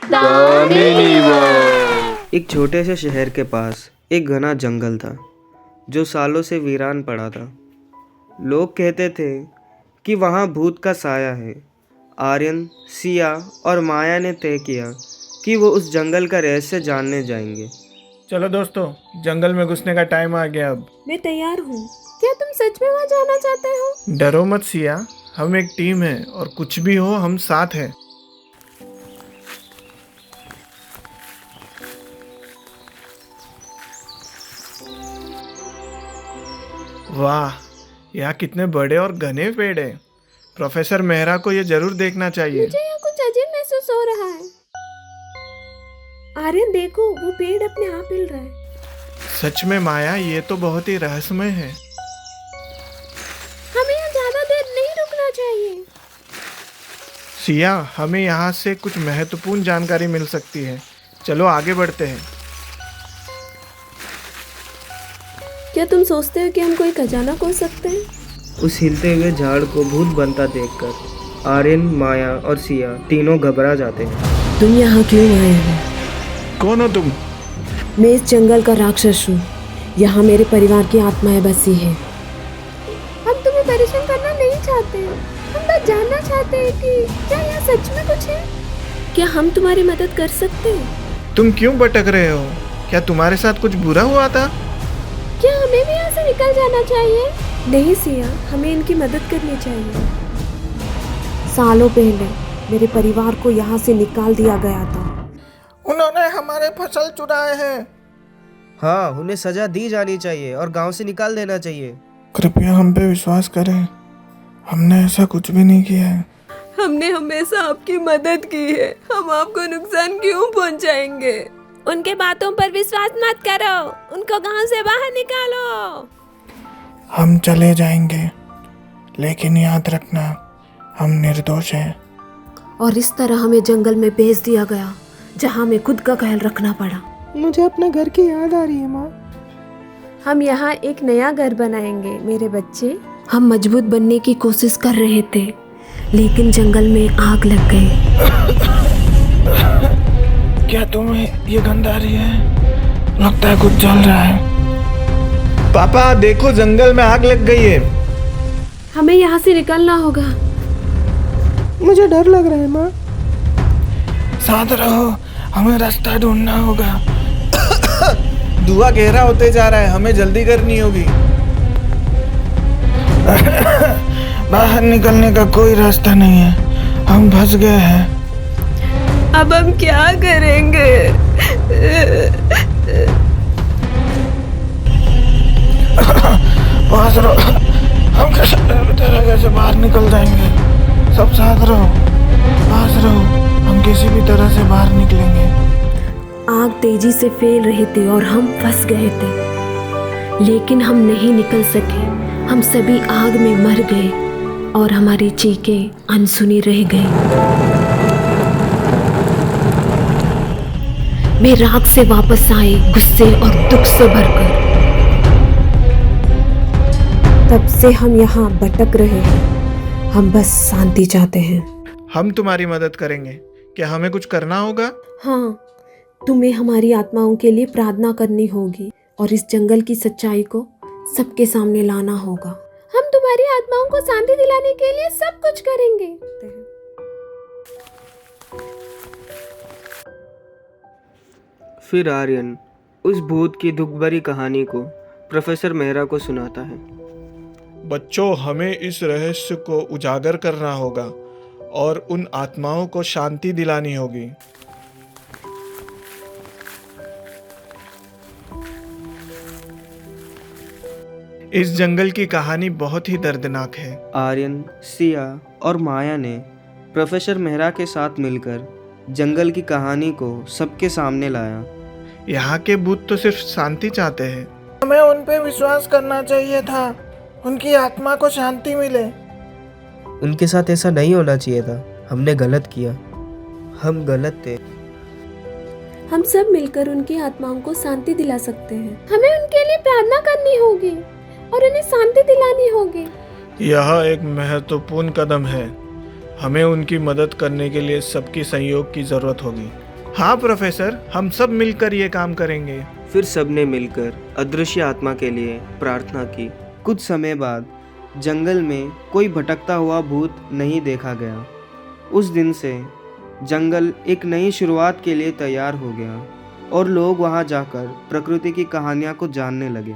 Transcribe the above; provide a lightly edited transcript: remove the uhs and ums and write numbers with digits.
The mini एक छोटे से शहर के पास एक घना जंगल था जो सालों से वीरान पड़ा था। लोग कहते थे कि वहाँ भूत का साया है। आर्यन, सिया और माया ने तय किया कि वो उस जंगल का रहस्य जानने जाएंगे। चलो दोस्तों, जंगल में घुसने का टाइम आ गया। अब मैं तैयार हूँ। क्या तुम सच में वहाँ जाना चाहते हो? डरो मत सिया, हम एक टीम है और कुछ भी हो हम साथ हैं। वाह, यहाँ कितने बड़े और घने पेड़ हैं। प्रोफेसर मेहरा को ये जरूर देखना चाहिए। मुझे यहाँ कुछ अजीब महसूस हो रहा है। आर्यन देखो, वो पेड़ अपने आप हिल रहा है। सच में माया, ये तो बहुत ही रहस्यमय है। हमें यहाँ ज्यादा देर नहीं रुकना चाहिए। सिया, हमें यहाँ से कुछ महत्वपूर्ण जानकारी मिल सकती है। चलो आगे बढ़ते हैं। क्या तुम सोचते हो कि हम कोई खजाना खोज सकते हैं? उस हिलते हुए झाड़ को भूत बनता देखकर आर्यन, माया और सिया तीनों घबरा जाते हैं। तुम यहाँ क्यों आए हो? कौन हो तुम? मैं इस जंगल का राक्षस हूँ। यहाँ मेरे परिवार की आत्माएं बसी है। हम तुम्हें परेशान करना नहीं चाहते। हम बस जानना चाहते हैं कि क्या यहाँ सच में कुछ है। क्या हम तुम्हारी मदद कर सकते हैं? तुम क्यों भटक रहे हो? क्या तुम्हारे साथ कुछ बुरा हुआ था? क्या हमें भी यहाँ से निकल जाना चाहिए? नहीं सिया, हमें इनकी मदद करनी चाहिए। सालों पहले मेरे परिवार को यहाँ से निकाल दिया गया था। उन्होंने हमारे फसल चुराए हैं। हाँ, उन्हें सजा दी जानी चाहिए और गांव से निकाल देना चाहिए। कृपया हम पे विश्वास करें, हमने ऐसा कुछ भी नहीं किया है। हमने हमेशा आपकी मदद की है। हम आपको नुकसान क्यों पहुंचाएंगे? उनके बातों पर विश्वास मत करो। उनको गांव से बाहर निकालो। हम चले जाएंगे, लेकिन याद रखना हम निर्दोष हैं। और इस तरह हमें जंगल में भेज दिया गया, जहां हमें खुद का ख्याल रखना पड़ा। मुझे अपने घर की याद आ रही है माँ। हम यहाँ एक नया घर बनाएंगे मेरे बच्चे। हम मजबूत बनने की कोशिश कर रहे थे, लेकिन जंगल में आग लग गई। क्या तुम्हें ये गंध आ रही है? लगता है कुछ जल रहा है। पापा देखो, जंगल में आग लग गई है। हमें यहाँ से निकलना होगा। मुझे डर लग रहा है माँ। साथ रहो, हमें रास्ता ढूंढना होगा। धुआं गहरा होते जा रहा है, हमें जल्दी करनी होगी। बाहर निकलने का कोई रास्ता नहीं है, हम फंस गए हैं। अब हम क्या करेंगे? पास रहो, हम कैसे बाहर निकल जाएंगे? सब साथ रहो, पास रहो, हम किसी भी तरह से बाहर निकलेंगे। आग तेजी से फैल रही थी और हम फंस गए थे, लेकिन हम नहीं निकल सके। हम सभी आग में मर गए और हमारी चीखें अनसुनी रह गई। मैं राग से वापस आए, गुस्से और दुख से भरकर। तब से हम यहाँ भटक रहे हैं। हम बस शांति चाहते हैं। हम तुम्हारी मदद करेंगे। क्या हमें कुछ करना होगा? हाँ, तुम्हें हमारी आत्माओं के लिए प्रार्थना करनी होगी और इस जंगल की सच्चाई को सबके सामने लाना होगा। हम तुम्हारी आत्माओं को शांति दिलाने के लिए सब कुछ करेंगे। फिर आर्यन उस भूत की दुखभरी कहानी को प्रोफेसर मेहरा को सुनाता है। बच्चों, हमें इस रहस्य को उजागर करना होगा और उन आत्माओं को शांति दिलानी होगी। इस जंगल की कहानी बहुत ही दर्दनाक है। आर्यन, सिया और माया ने प्रोफेसर मेहरा के साथ मिलकर जंगल की कहानी को सबके सामने लाया। यहाँ के भूत तो सिर्फ शांति चाहते हैं। हमें उन पे विश्वास करना चाहिए था, उनकी आत्मा को शांति मिले। उनके साथ ऐसा नहीं होना चाहिए था। हमने गलत किया, हम गलत थे। हम सब मिलकर उनकी आत्माओं को शांति दिला सकते हैं। हमें उनके लिए प्रार्थना करनी होगी और उन्हें शांति दिलानी होगी। यह एक महत्वपूर्ण कदम है। हमें उनकी मदद करने के लिए सबकी सहयोग की जरूरत होगी। हाँ प्रोफेसर, हम सब मिलकर ये काम करेंगे। फिर सबने मिलकर अदृश्य आत्मा के लिए प्रार्थना की। कुछ समय बाद जंगल में कोई भटकता हुआ भूत नहीं देखा गया। उस दिन से जंगल एक नई शुरुआत के लिए तैयार हो गया और लोग वहां जाकर प्रकृति की कहानियां को जानने लगे।